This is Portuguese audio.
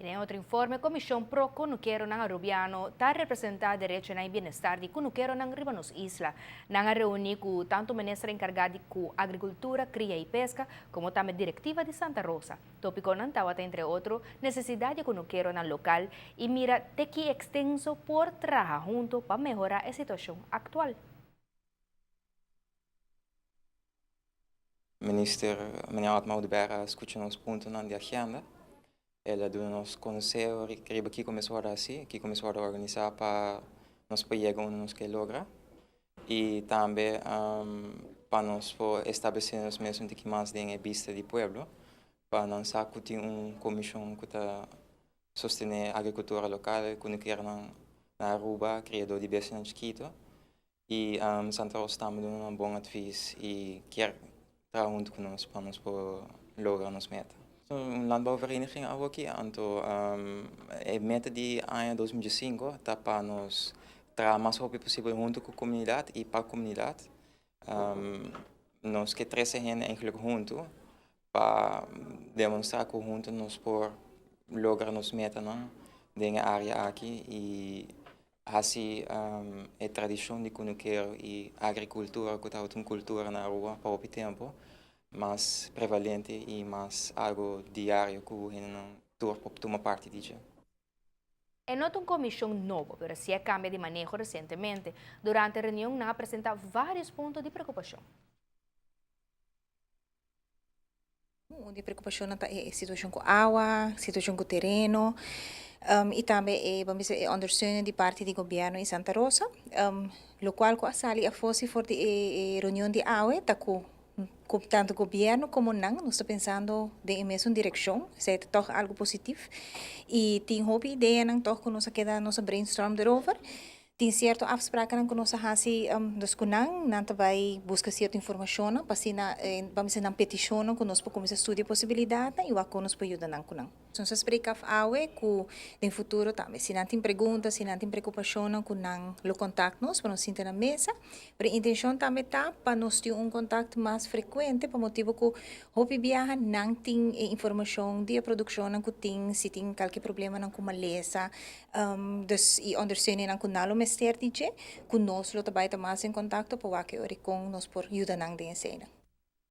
Em outro informe, a Comissão Pro Cunuquero ng Arubiano está representar direito na bem-estar de Cunuquero ng Ribanos Isla. Nang reuni com tanto o ministro encarregado com Agricultura, Cria e Pesca, como também a Diretiva de Santa Rosa. Tópico não estava, entre outros, necessidade de Cunuquero ng local e mira de que extenso por trabalhar junto para melhorar a situação atual. Minister, meneer Atmau de Berra, escuta nos pontos na agenda. Ela do nos conhecer, que aqui começou a organizar para nós chegar onde nós quer lograr. E também para nós estabelecer nos mesmos que mais tem a vista do povo, para nós ter uma comissão que está sostener a agricultura local, que quer na Aruba, criador de business de Quito. E Santa Rosa também dá um bom advies e quer trabalhar junto com nós para nós lograr nos metas. Een landbouwvereniging aqui, então a meta de ano 2005 está para nós trabalhar mais rápido possível junto com a comunidade e para a comunidade. Nós queremos eigenlijk junto para demonstrar que junto nós por lograr nos metas na área aqui e assim a tradição de Cunuquero e a agricultura que está uma cultura na rua para o tempo mais prevalente e mais algo diário que não toma parte disso. É nota uma comissão nova, mas se cambia de manejo recentemente. Durante a reunião, não apresenta vários pontos de preocupação. De preocupação é a situação com a água, a situação com o terreno, e também a ondersteuning de parte do governo em Santa Rosa, o qual a sali a fosse for de reunião de água, tá com tanto o governo como não, nós estamos pensando em mesma direção, é toch algo positivo, e tem hobby ideia não toch que nós queda nossa brainstorm erover. Tem certo afspraken que nós hasi dos kunang nanta vai buscar certa informação para na vamos na petição que nós podemos estudar a possibilidade e o que nós pode ajudar não kunang. Então se explica awe que no futuro também se não tem perguntas, se não tem preocupação com nang lo contact nós para nós sentar na mesa, mas a intenção também tá para nós ter contato mais frequente para motivo que hopi viaja não tem informação de produção que tem se tem qualquer problema não com maleza, dus e ondersteuning não com nalo mester DJ, com nós lo também mais em contato para que ori com nós por ajuda nang din cena.